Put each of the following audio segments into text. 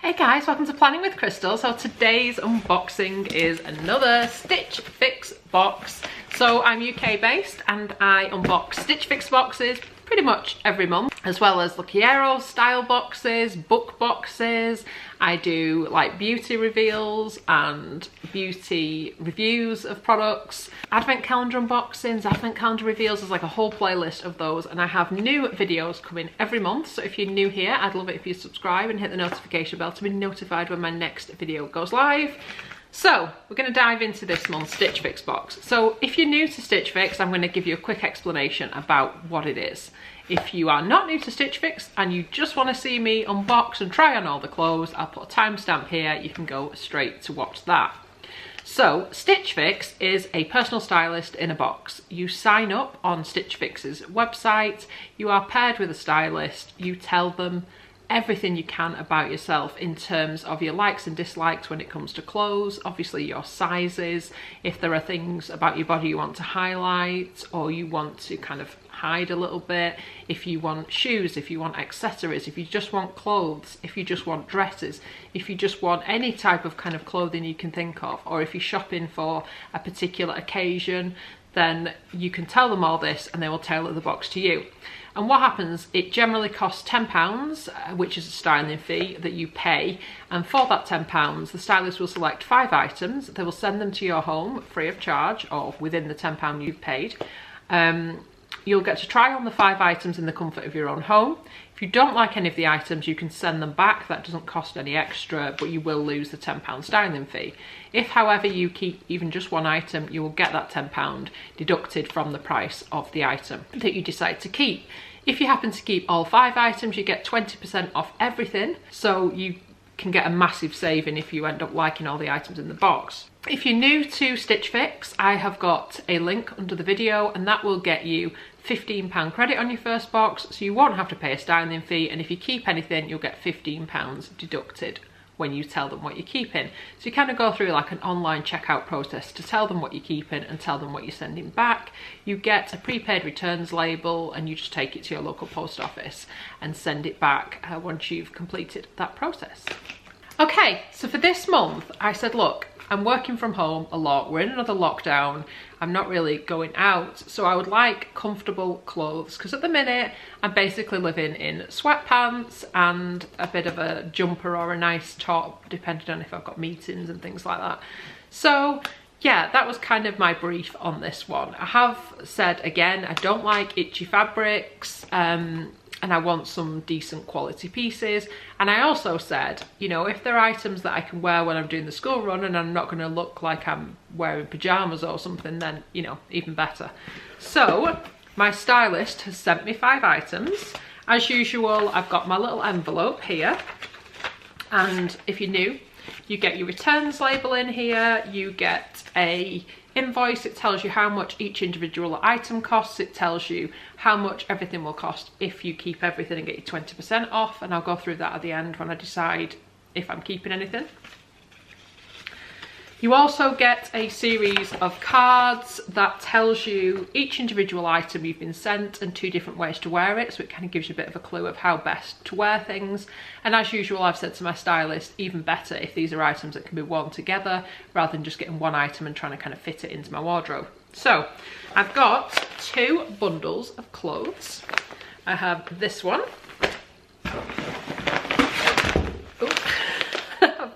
Hey guys, welcome to Planning with Crystal. So today's unboxing is another Stitch Fix box. So I'm UK based and I unbox Stitch Fix boxes pretty much every month, as well as Lookiero style boxes, book boxes. I do like beauty reveals and beauty reviews of products, advent calendar unboxings, advent calendar reveals. There's like a whole playlist of those, and I have new videos coming every month. So if you're new here, I'd love it if you subscribe and hit the notification bell to be notified when my next video goes live. So we're going to dive into this month's Stitch Fix box. So if you're new to Stitch Fix, I'm going to give you a quick explanation about what it is. If you are not new to Stitch Fix and you just want to see me unbox and try on all the clothes, I'll put a timestamp here. You can go straight to watch that. So Stitch Fix is a personal stylist in a box. You sign up on Stitch Fix's website, you are paired with a stylist, you tell them everything you can about yourself in terms of your likes and dislikes when it comes to clothes, obviously your sizes, if there are things about your body you want to highlight or you want to kind of hide a little bit, if you want shoes, if you want accessories, if you just want clothes, if you just want dresses, if you just want any type of kind of clothing you can think of, or if you're shopping for a particular occasion, then you can tell them all this and they will tailor the box to you. And what happens, it generally costs £10, which is a styling fee that you pay. And for that £10, the stylist will select 5 items. They will send them to your home free of charge or within the £10 you've paid. You'll get to try on the 5 items in the comfort of your own home. If you don't like any of the items, you can send them back. That doesn't cost any extra, but you will lose the £10 styling fee. If, however, you keep even just one item, you will get that £10 deducted from the price of the item that you decide to keep. If you happen to keep all 5 items, you get 20% off everything. So you can get a massive saving if you end up liking all the items in the box. If you're new to Stitch Fix, I have got a link under the video and that will get you £15 credit on your first box, so you won't have to pay a styling fee, and if you keep anything you'll get £15 deducted when you tell them what you're keeping. So you kind of go through like an online checkout process to tell them what you're keeping and tell them what you're sending back. You get a prepaid returns label and you just take it to your local post office and send it back once you've completed that process. Okay, so for this month I said, look, I'm working from home a lot. We're in another lockdown. I'm not really going out. So I would like comfortable clothes because at the minute I'm basically living in sweatpants and a bit of a jumper or a nice top, depending on if I've got meetings and things like that. So yeah, that was kind of my brief on this one. I have said again, I don't like itchy fabrics. And I want some decent quality pieces. And I also said, you know, if there are items that I can wear when I'm doing the school run and I'm not going to look like I'm wearing pajamas or something, then, you know, even better. So my stylist has sent me 5 items. As usual, I've got my little envelope here. And if you're new, you get your returns label in here. You get a invoice. It tells you how much each individual item costs. It tells you how much everything will cost if you keep everything and get you 20% off, and I'll go through that at the end when I decide if I'm keeping anything. You also get a series of cards that tells you each individual item you've been sent and 2 different ways to wear it, so it kind of gives you a bit of a clue of how best to wear things. And as usual, I've said to my stylist, even better if these are items that can be worn together rather than just getting one item and trying to kind of fit it into my wardrobe. So I've got 2 bundles of clothes. I have this one.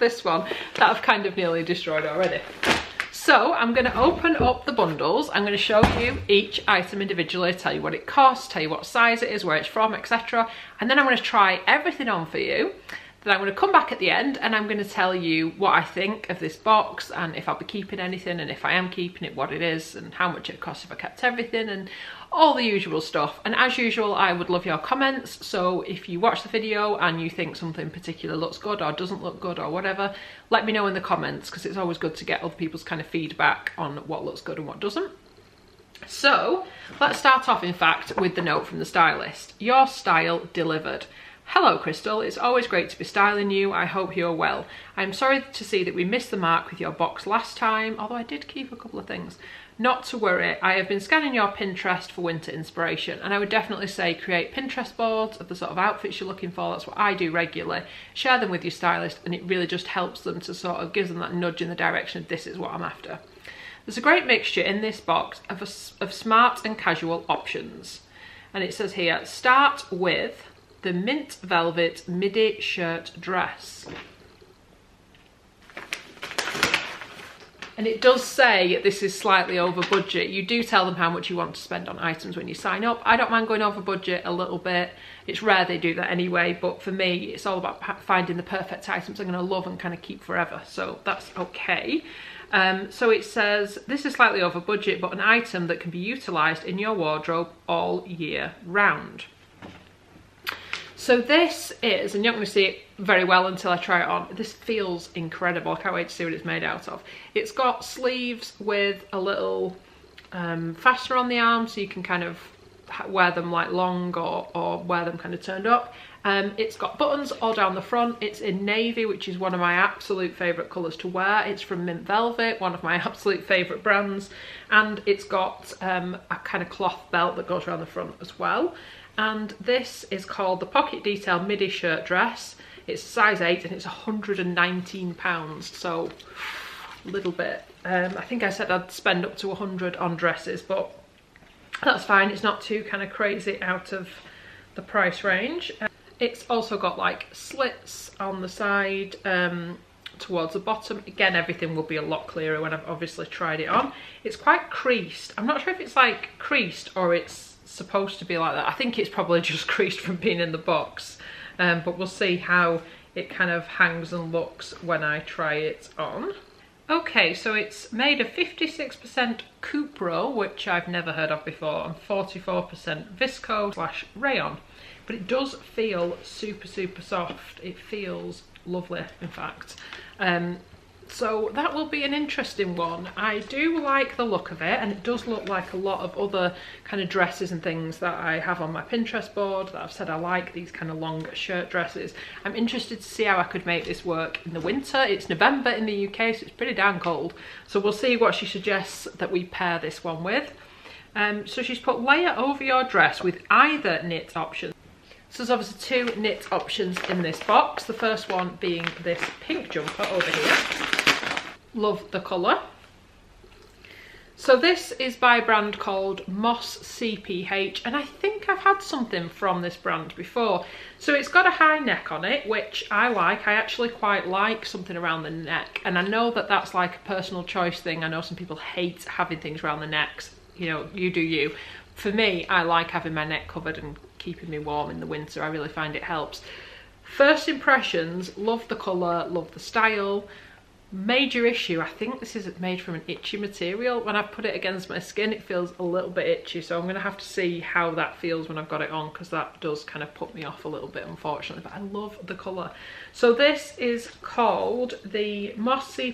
This one that I've kind of nearly destroyed already. So I'm going to open up the bundles. I'm going to show you each item individually, tell you what it costs, tell you what size it is, where it's from, etc. And then I'm going to try everything on for you. Then I'm going to come back at the end and I'm going to tell you what I think of this box and if I'll be keeping anything, and if I am keeping it, what it is and how much it costs if I kept everything and all the usual stuff. And as usual, I would love your comments. So if you watch the video and you think something particular looks good or doesn't look good or whatever, let me know in the comments, because it's always good to get other people's kind of feedback on what looks good and what doesn't. So let's start off, in fact, with the note from the stylist. Your style delivered. Hello Crystal, it's always great to be styling you. I hope you're well. I'm sorry to see that we missed the mark with your box last time, although I did keep a couple of things. Not to worry, I have been scanning your Pinterest for winter inspiration, and I would definitely say create Pinterest boards of the sort of outfits you're looking for. That's what I do regularly. Share them with your stylist, and it really just helps them to sort of give them that nudge in the direction of this is what I'm after. There's a great mixture in this box of smart and casual options. And it says here, start with the mint velvet midi shirt dress. And it does say this is slightly over budget. You do tell them how much you want to spend on items when you sign up. I don't mind going over budget a little bit. It's rare they do that anyway, but for me, it's all about finding the perfect items I'm gonna love and kind of keep forever. So that's okay. So it says, this is slightly over budget, but an item that can be utilised in your wardrobe all year round. So this is, and you're not going to see it very well until I try it on, this feels incredible. I can't wait to see what it's made out of. It's got sleeves with a little fastener on the arm, so you can kind of wear them like long or wear them kind of turned up. It's got buttons all down the front. It's in navy, which is one of my absolute favourite colours to wear. It's from Mint Velvet, one of my absolute favourite brands. And it's got a kind of cloth belt that goes around the front as well. And this is called the Pocket Detail Midi Shirt Dress. It's size 8 and it's £119, so a little bit. I think I said I'd spend up to 100 on dresses, but that's fine. It's not too kind of crazy out of the price range. It's also got like slits on the side towards the bottom. Again, everything will be a lot clearer when I've obviously tried it on. It's quite creased. I'm not sure if it's like creased or it's supposed to be like that. I think it's probably just creased from being in the box, but we'll see how it kind of hangs and looks when I try it on. Okay, so it's made of 56% Cupro, which I've never heard of before, and 44% viscose/rayon, but it does feel super soft. It feels lovely, in fact. So that will be an interesting one. I do like the look of it, and it does look like a lot of other kind of dresses and things that I have on my Pinterest board that I've said I like, these kind of long shirt dresses. I'm interested to see how I could make this work in the winter. It's November in the UK, so it's pretty damn cold. So we'll see what she suggests that we pair this one with. So she's put layer over your dress with either knit option. So there's obviously 2 knit options in this box. The first one being this pink jumper over here. Love the colour. So this is by a brand called Mossy, and I think I've had something from this brand before. So it's got a high neck on it, which I like. I actually quite like something around the neck, and I know that that's like a personal choice thing. I know some people hate having things around the necks. You know, you do you. For me, I like having my neck covered and keeping me warm in the winter. I really find it helps. First impressions, love the colour, love the style. Major issue, I think this is made from an itchy material. When I put it against my skin, it feels a little bit itchy, so I'm going to have to see how that feels when I've got it on, because that does kind of put me off a little bit, unfortunately, but I love the colour. So this is called the Mossy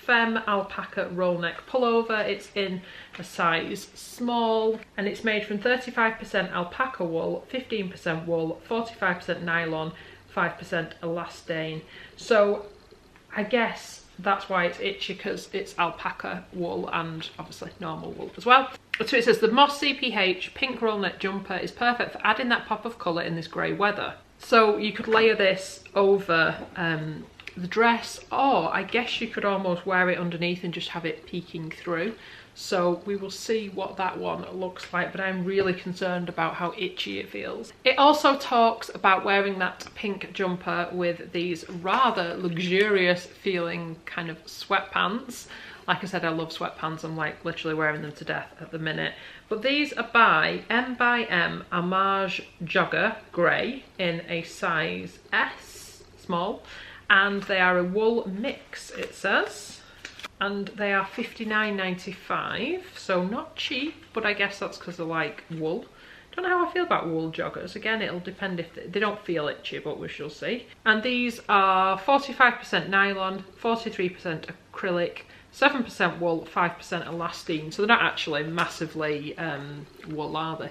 Femme Alpaca Roll Neck Pullover. It's in a size small, and it's made from 35% alpaca wool, 15% wool, 45% nylon, 5% elastane. So I guess that's why it's itchy, because it's alpaca wool and obviously normal wool as well. So it says the Mossy pink roll neck jumper is perfect for adding that pop of colour in this grey weather. So you could layer this over the dress, or I guess you could almost wear it underneath and just have it peeking through. So we will see what that one looks like, but I'm really concerned about how itchy it feels. It also talks about wearing that pink jumper with these rather luxurious feeling kind of sweatpants. Like I said, I love sweatpants. I'm like literally wearing them to death at the minute. But these are by M Homage Jogger Grey in a size S, small, and they are a wool mix, it says. And they are £59.95, so not cheap, but I guess that's because they're like wool. Don't know how I feel about wool joggers. Again, it'll depend if they don't feel itchy, but we shall see. And these are 45% nylon, 43% acrylic, 7% wool, 5% elastane. So they're not actually massively wool, are they?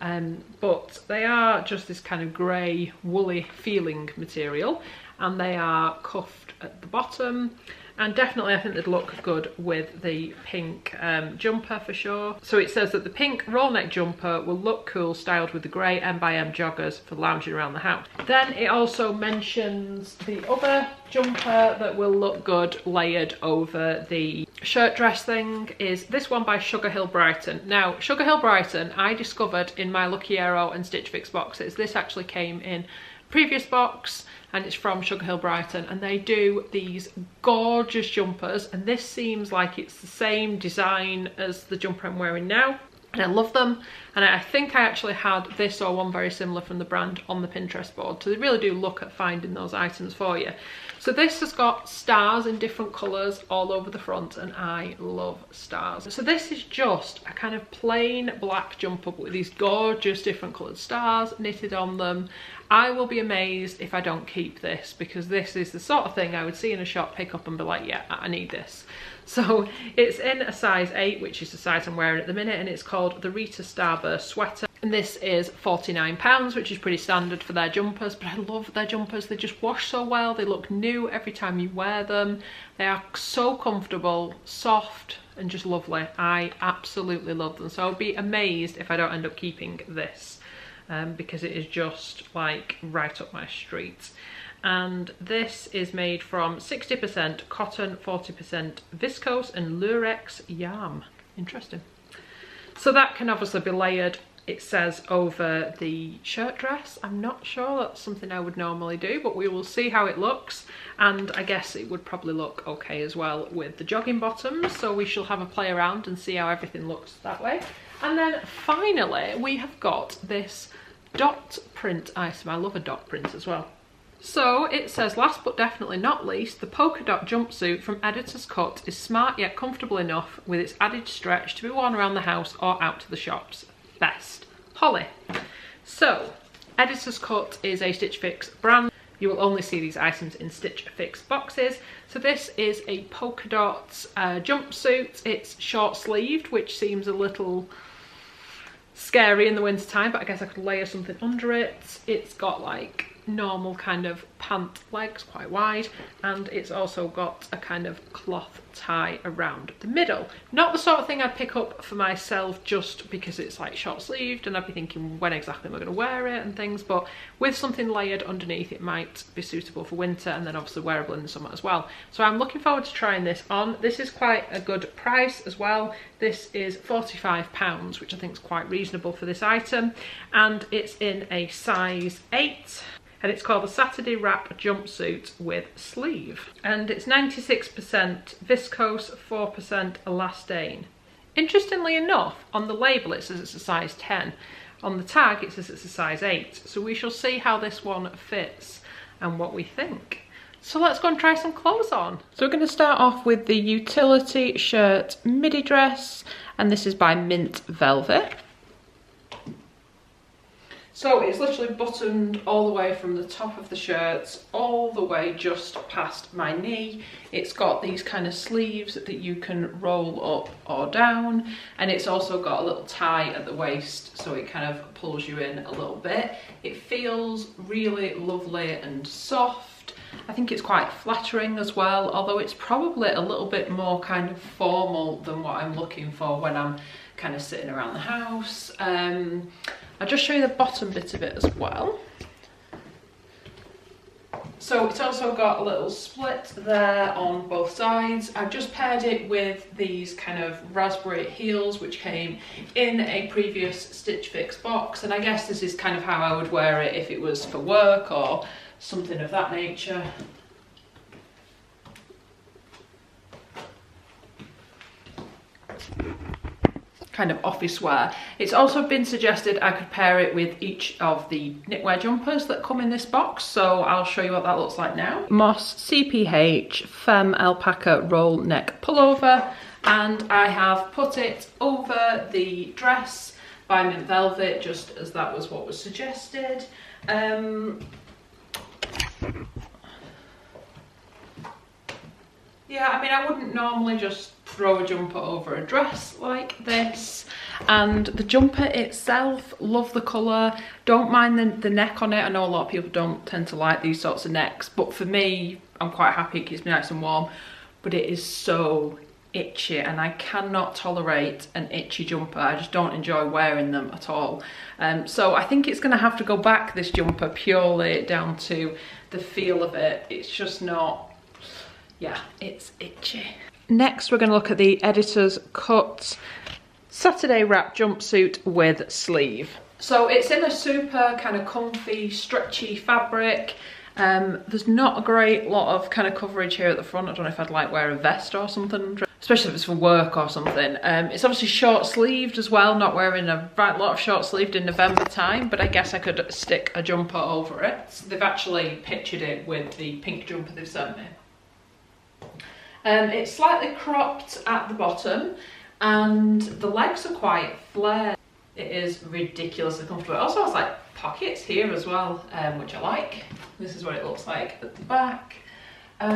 but they are just this kind of grey woolly feeling material, and they are cuffed at the bottom. And definitely I think they'd look good with the pink jumper for sure. So it says that the pink roll neck jumper will look cool styled with the grey M/M joggers for lounging around the house. Then it also mentions the other jumper that will look good layered over the shirt dress thing is this one by Sugar Hill Brighton. Now Sugar Hill Brighton I discovered in my Lookiero and Stitch Fix boxes. This actually came in previous box and it's from Sugar Hill Brighton, and they do these gorgeous jumpers, and this seems like it's the same design as the jumper I'm wearing now, and I love them. And I think I actually had this or one very similar from the brand on the Pinterest board, so they really do look at finding those items for you. So this has got stars in different colours all over the front, and I love stars. So this is just a kind of plain black jumper with these gorgeous different coloured stars knitted on them. I will be amazed if I don't keep this, because this is the sort of thing I would see in a shop, pick up and be like, yeah, I need this. So it's in a size 8, which is the size I'm wearing at the minute, and it's called the Rita Starburst sweater. And this is £49, which is pretty standard for their jumpers, but I love their jumpers. They just wash so well. They look new every time you wear them. They are so comfortable, soft, and just lovely. I absolutely love them. So I'll be amazed if I don't end up keeping this, because it is just like right up my street. And this is made from 60% cotton, 40% viscose and lurex yarn. Interesting. So that can obviously be layered, it says, over the shirt dress. I'm not sure that's something I would normally do, but we will see how it looks. And I guess it would probably look okay as well with the jogging bottoms, so we shall have a play around and see how everything looks that way. And then finally we have got this dot print item. I love a dot print as well. So it says, last but definitely not least, the Polka Dot Jumpsuit from Editor's Cut is smart yet comfortable enough with its added stretch to be worn around the house or out to the shops. Best. Holly. So Editor's Cut is a Stitch Fix brand. You will only see these items in Stitch Fix boxes. So this is a polka dot jumpsuit. It's short sleeved, which seems a little scary in the winter time, but I guess I could layer something under it. It's got like normal kind of pant legs, quite wide, and it's also got a kind of cloth tie around the middle. Not the sort of thing I'd pick up for myself just because it's like short sleeved and I'd be thinking when exactly am I going to wear it and things, but with something layered underneath it might be suitable for winter, and then obviously wearable in the summer as well. So I'm looking forward to trying this on. This is quite a good price as well. This is £45, which I think is quite reasonable for this item, and it's in a size 8. And it's called the Saturday Wrap Jumpsuit with sleeve. And it's 96% viscose, 4% elastane. Interestingly enough, on the label it says it's a size 10. On the tag it says it's a size 8. So we shall see how this one fits and what we think. So let's go and try some clothes on. So we're going to start off with the utility shirt midi dress, and this is by Mint Velvet. So it's literally buttoned all the way from the top of the shirt all the way just past my knee. It's got these kind of sleeves that you can roll up or down, and it's also got a little tie at the waist so it kind of pulls you in a little bit. It feels really lovely and soft. I think it's quite flattering as well, although it's probably a little bit more kind of formal than what I'm looking for when I'm kind of sitting around the house. I'll just show you the bottom bit of it as well. So it's also got a little split there on both sides. I've just paired it with these kind of raspberry heels which came in a previous Stitch Fix box, and I guess this is kind of how I would wear it if it was for work or something of that nature. Kind of office wear. It's also been suggested I could pair it with each of the knitwear jumpers that come in this box, so I'll show you what that looks like now. Moss CPH Femme Alpaca roll neck pullover, and I have put it over the dress by Mint Velvet just as that was what was suggested. Yeah, I mean, I wouldn't normally just throw a jumper over a dress like this. And the jumper itself, love the colour, don't mind the neck on it. I know a lot of people don't tend to like these sorts of necks, but for me, I'm quite happy, it keeps me nice and warm. But it is so itchy, and I cannot tolerate an itchy jumper. I just don't enjoy wearing them at all. So I think it's going to have to go back, this jumper, purely down to the feel of it. It's just not, yeah, it's itchy. Next, we're going to look at the Editor's Cut Saturday wrap jumpsuit with sleeve. So it's in a super kind of comfy, stretchy fabric. There's not a great lot of kind of coverage here at the front. I don't know if I'd like wear a vest or something, especially if it's for work or something. It's obviously short sleeved as well, not wearing a right lot of short sleeved in November time, but I guess I could stick a jumper over it. They've actually pictured it with the pink jumper they've sent me. It's slightly cropped at the bottom, and the legs are quite flared. It is ridiculously comfortable. It also has like pockets here as well, which I like. This is what it looks like at the back. Yeah,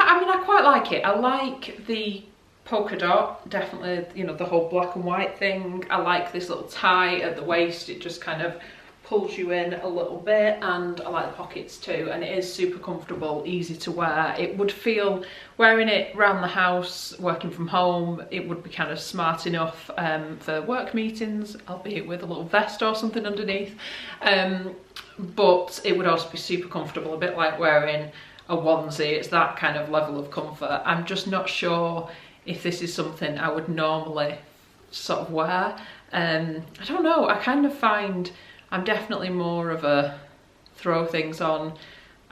I mean, I quite like it. I like the polka dot, definitely, you know, the whole black and white thing. I like this little tie at the waist. It just kind of pulls you in a little bit, and I like the pockets too, and it is super comfortable, easy to wear. It would feel, wearing it around the house, working from home, it would be kind of smart enough for work meetings, albeit with a little vest or something underneath, but it would also be super comfortable, a bit like wearing a onesie. It's that kind of level of comfort. I'm just not sure if this is something I would normally sort of wear. I don't know, I kind of find I'm definitely more of a throw things on.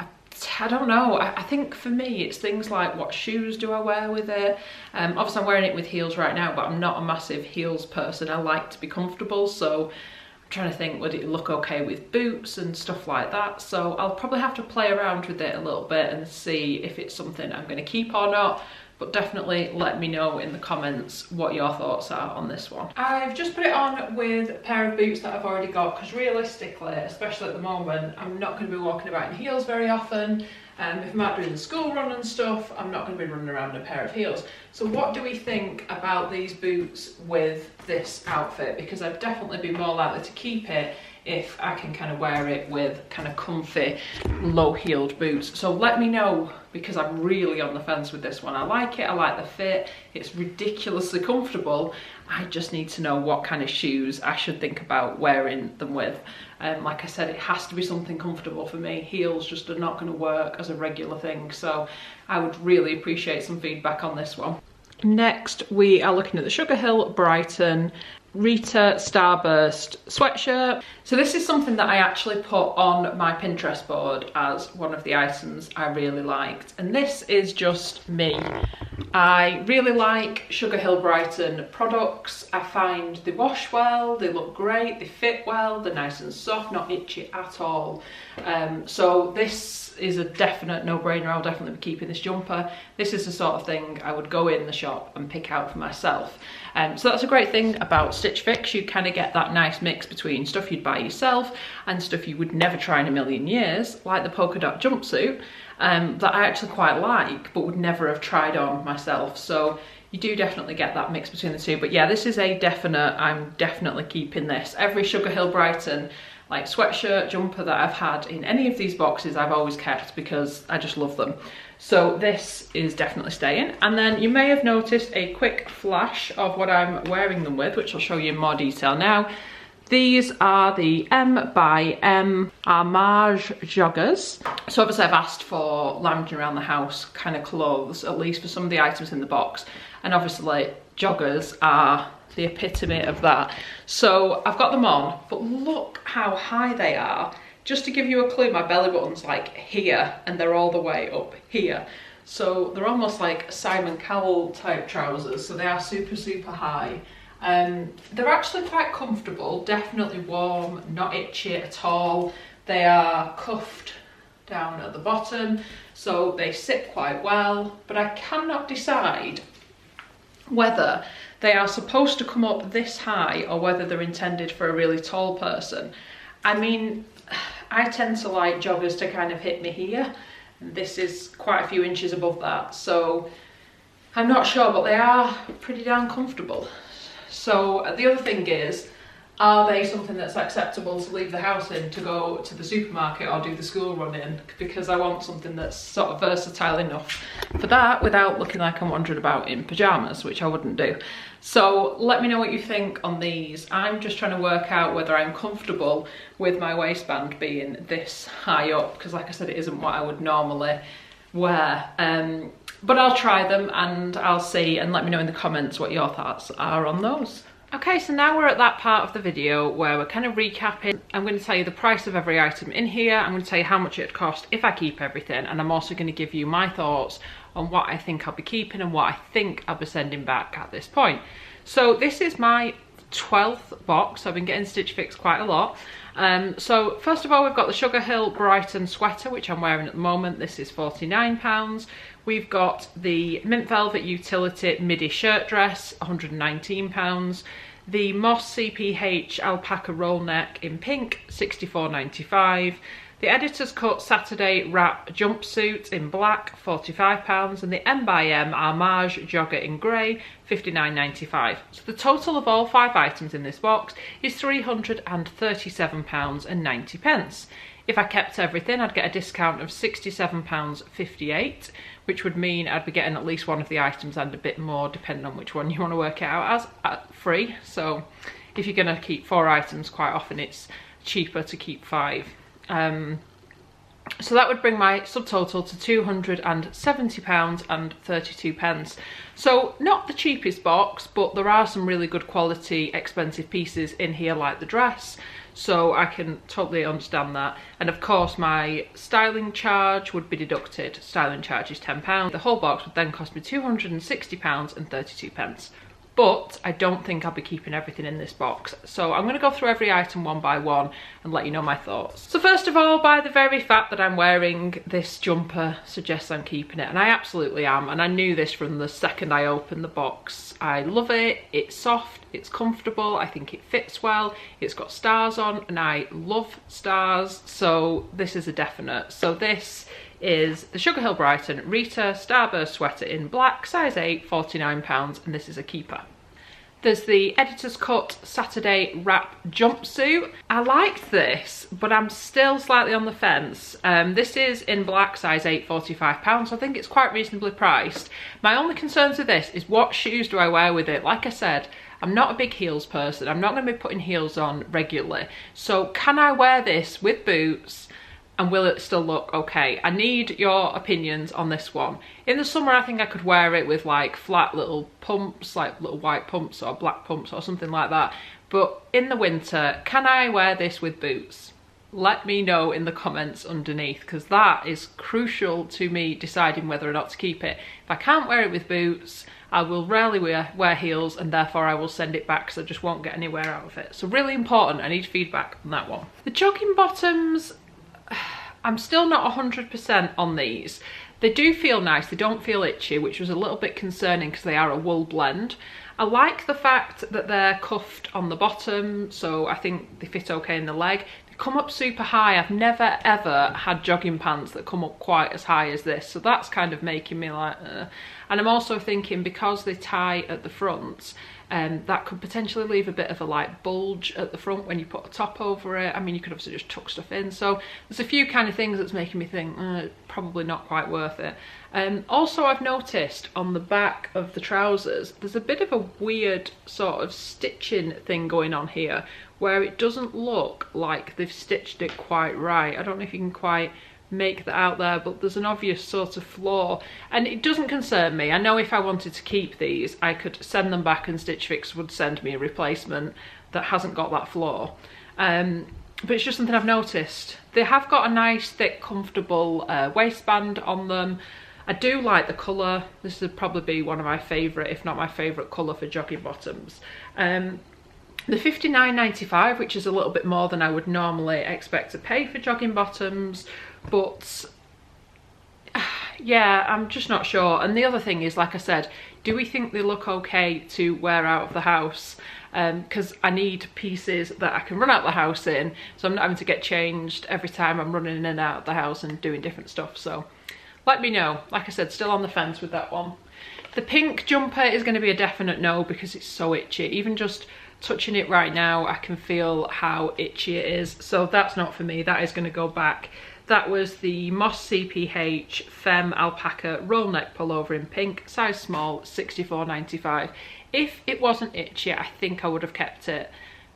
I don't know, I think for me it's things like, what shoes do I wear with it? Obviously I'm wearing it with heels right now, but I'm not a massive heels person. I like to be comfortable, so I'm trying to think, would it look okay with boots and stuff like that? So I'll probably have to play around with it a little bit and see if it's something I'm going to keep or not. But definitely let me know in the comments what your thoughts are on this one. I've just put it on with a pair of boots that I've already got, because realistically, especially at the moment, I'm not going to be walking about in heels very often. If I'm out doing the school run and stuff, I'm not going to be running around in a pair of heels. So what do we think about these boots with this outfit? Because I'd definitely be more likely to keep it if I can kind of wear it with kind of comfy, low-heeled boots. So let me know, because I'm really on the fence with this one. I like it, I like the fit, it's ridiculously comfortable. I just need to know what kind of shoes I should think about wearing them with. Like I said, it has to be something comfortable for me. Heels just are not going to work as a regular thing, so I would really appreciate some feedback on this one. Next, we are looking at the Sugar Hill Brighton Rita Starburst sweatshirt. So this is something that I actually put on my Pinterest board as one of the items I really liked, and this is just me. I really like Sugar Hill Brighton products. I find they wash well, they look great, they fit well, they're nice and soft, not itchy at all. So this is a definite no-brainer. I'll definitely be keeping this jumper. This is the sort of thing I would go in the shop and pick out for myself. So that's a great thing about Stitch Fix. You kind of get that nice mix between stuff you'd buy yourself and stuff you would never try in a million years, like the Polka Dot Jumpsuit, that I actually quite like but would never have tried on myself. So you do definitely get that mix between the two. But yeah, this is a definite, I'm definitely keeping this. Every Sugar Hill Brighton like sweatshirt, jumper that I've had in any of these boxes, I've always kept because I just love them. So this is definitely staying. And then you may have noticed a quick flash of what I'm wearing them with, which I'll show you in more detail now. These are the M by M Armage joggers. So obviously I've asked for lounging around the house kind of clothes, at least for some of the items in the box. And obviously joggers are the epitome of that. So I've got them on, but look how high they are. Just to give you a clue, my belly button's like here and they're all the way up here. So they're almost like Simon Cowell type trousers. So they are super, super high. They're actually quite comfortable, definitely warm, not itchy at all. They are cuffed down at the bottom, so they sit quite well, but I cannot decide whether they are supposed to come up this high or whether they're intended for a really tall person. I mean, I tend to like joggers to kind of hit me here. and this is quite a few inches above that, so I'm not sure, but they are pretty darn comfortable. So the other thing is, are they something that's acceptable to leave the house in to go to the supermarket or do the school run in? Because I want something that's sort of versatile enough for that without looking like I'm wandering about in pyjamas, which I wouldn't do. So let me know what you think on these. I'm just trying to work out whether I'm comfortable with my waistband being this high up, because like I said, it isn't what I would normally wear. But I'll try them and I'll see, and let me know in the comments what your thoughts are on those. Okay, so now we're at that part of the video where we're kind of recapping. I'm going to tell you the price of every item in here. I'm going to tell you how much it'd cost if I keep everything. And I'm also going to give you my thoughts on what I think I'll be keeping and what I think I'll be sending back at this point. So this is my 12th box. I've been getting Stitch Fix quite a lot. So first of all, we've got the Sugar Hill Brighton sweater, which I'm wearing at the moment. This is £49. We've got the Mint Velvet Utility Midi shirt dress, £119. The Mossy PH Alpaca roll neck in pink, £64.95. The Editor's Cut Saturday Wrap jumpsuit in black, £45. And the M by M Armage jogger in grey, £59.95. So the total of all 5 items in this box is £337.90. If I kept everything, I'd get a discount of £67.58, which would mean I'd be getting at least one of the items and a bit more, depending on which one you want to work it out as, free. So if you're going to keep 4 items, quite often it's cheaper to keep 5. So that would bring my subtotal to £270.32. So not the cheapest box, but there are some really good quality, expensive pieces in here, like the dress. So I can totally understand that. And of course my styling charge would be deducted. Styling charge is £10. The whole box would then cost me £260.32. But I don't think I'll be keeping everything in this box. So I'm going to go through every item one by one and let you know my thoughts. So first of all, by the very fact that I'm wearing this jumper suggests I'm keeping it. And I absolutely am. And I knew this from the second I opened the box. I love it. It's soft. It's comfortable. I think it fits well. It's got stars on and I love stars. So this is a definite. So this is the Sugar Hill Brighton Rita Starburst sweater in black, size 8, £49, and this is a keeper. There's the Editor's Cut Saturday Wrap jumpsuit. I liked this, but I'm still slightly on the fence. This is in black, size 8, £45, so I think it's quite reasonably priced. My only concerns with this is what shoes do I wear with it? Like I said, I'm not a big heels person. I'm not going to be putting heels on regularly. So can I wear this with boots? And will it still look okay? I need your opinions on this one. In the summer, I think I could wear it with like flat little pumps, like little white pumps or black pumps or something like that. But in the winter, can I wear this with boots? Let me know in the comments underneath, because that is crucial to me deciding whether or not to keep it. If I can't wear it with boots, I will rarely wear heels, and therefore I will send it back because I just won't get anywhere out of it. So really important, I need feedback on that one. The jogging bottoms, I'm still not 100% on these. They do feel nice, they don't feel itchy, which was a little bit concerning because they are a wool blend. I like the fact that they're cuffed on the bottom, so I think they fit okay in the leg. They come up super high. I've never ever had jogging pants that come up quite as high as this, so that's kind of making me like, And I'm also thinking, because they tie at the front, that could potentially leave a bit of a like bulge at the front when you put a top over it. I mean, you could obviously just tuck stuff in. So there's a few kind of things that's making me think probably not quite worth it. Also, I've noticed on the back of the trousers, there's a bit of a weird sort of stitching thing going on here where it doesn't look like they've stitched it quite right. I don't know if you can quite make that out there, but there's an obvious sort of flaw, and it doesn't concern me. I know if I wanted to keep these, I could send them back and Stitch Fix would send me a replacement that hasn't got that flaw. But it's just something I've noticed. They have got a nice thick comfortable waistband on them. I do like the colour. This would probably be one of my favourite, if not my favourite colour for jogging bottoms. The £59.95, which is a little bit more than I would normally expect to pay for jogging bottoms, but yeah, I'm just not sure. And the other thing is, like I said, do we think they look okay to wear out of the house? Because I need pieces that I can run out of the house in, so I'm not having to get changed every time I'm running in and out of the house and doing different stuff. So let me know. Like I said, still on the fence with that one. The pink jumper is going to be a definite no because it's so itchy. Even just touching it right now, I can feel how itchy it is. So that's not for me. That is going to go back. That was the Mossy CPH Femme Alpaca roll neck pullover in pink, size small, $64.95. If it wasn't itchy, I think I would have kept it,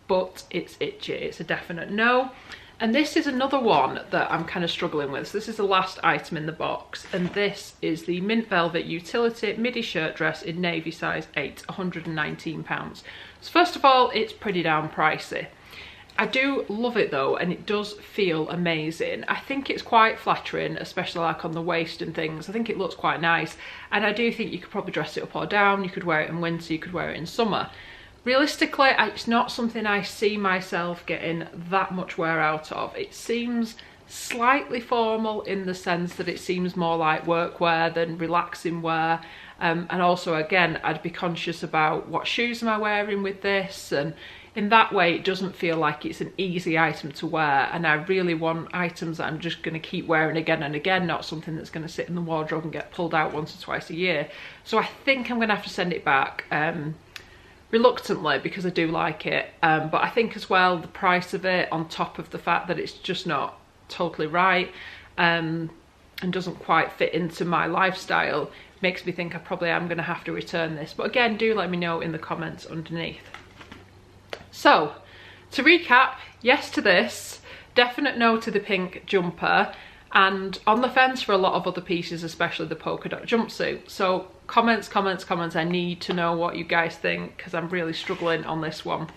but it's itchy. It's a definite no. And this is another one that I'm kind of struggling with. So this is the last item in the box, and this is the Mint Velvet Utility Midi Shirt Dress in navy size 8, £119. So first of all, it's pretty damn pricey. I do love it though, and it does feel amazing. I think it's quite flattering, especially like on the waist and things. I think it looks quite nice, and I do think you could probably dress it up or down. You could wear it in winter, you could wear it in summer. Realistically, it's not something I see myself getting that much wear out of. It seems slightly formal in the sense that it seems more like workwear than relaxing wear. And also, again, I'd be conscious about what shoes am I wearing with this, and in that way it doesn't feel like it's an easy item to wear, and I really want items that I'm just going to keep wearing again and again, not something that's going to sit in the wardrobe and get pulled out once or twice a year. So I think I'm going to have to send it back, reluctantly, because I do like it, but I think as well the price of it, on top of the fact that it's just not totally right and doesn't quite fit into my lifestyle, makes me think I probably am going to have to return this. But again, do let me know in the comments underneath. So to recap, yes to this, definite no to the pink jumper, and on the fence for a lot of other pieces, especially the polka dot jumpsuit. So comments, I need to know what you guys think, because I'm really struggling on this one.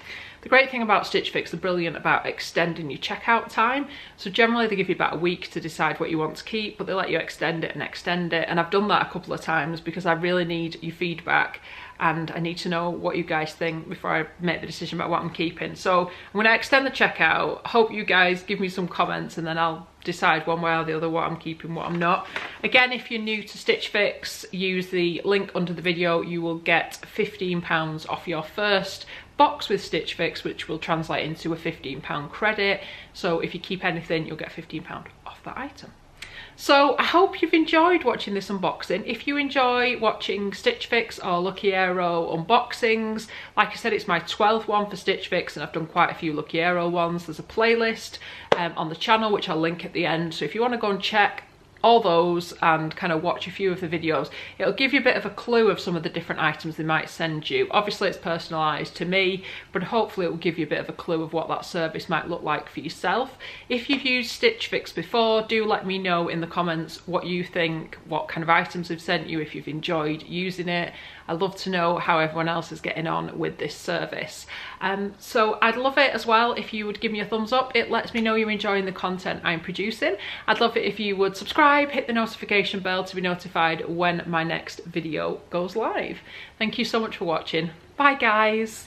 The great thing about Stitch Fix, they're brilliant about extending your checkout time. So generally they give you about a week to decide what you want to keep, but they let you extend it, and I've done that a couple of times because I really need your feedback, and I need to know what you guys think before I make the decision about what I'm keeping. So I'm going to extend the checkout. Hope you guys give me some comments, and then I'll decide one way or the other what I'm keeping, what I'm not. Again, if you're new to Stitch Fix, use the link under the video. You will get £15 off your first box with Stitch Fix, which will translate into a £15 credit. So if you keep anything, you'll get £15 off that item. So I hope you've enjoyed watching this unboxing. If you enjoy watching Stitch Fix or Lookiero unboxings, like I said, it's my 12th one for Stitch Fix, and I've done quite a few Lookiero ones. There's a playlist on the channel, which I'll link at the end. So if you want to go and check all those and kind of watch a few of the videos, it'll give you a bit of a clue of some of the different items they might send you. Obviously it's personalised to me, but hopefully it will give you a bit of a clue of what that service might look like for yourself. If you've used Stitch Fix before, do let me know in the comments what you think, what kind of items they've sent you, if you've enjoyed using it. I'd love to know how everyone else is getting on with this service. So I'd love it as well if you would give me a thumbs up. It lets me know you're enjoying the content I'm producing. I'd love it if you would subscribe, hit the notification bell to be notified when my next video goes live. Thank you so much for watching. Bye guys.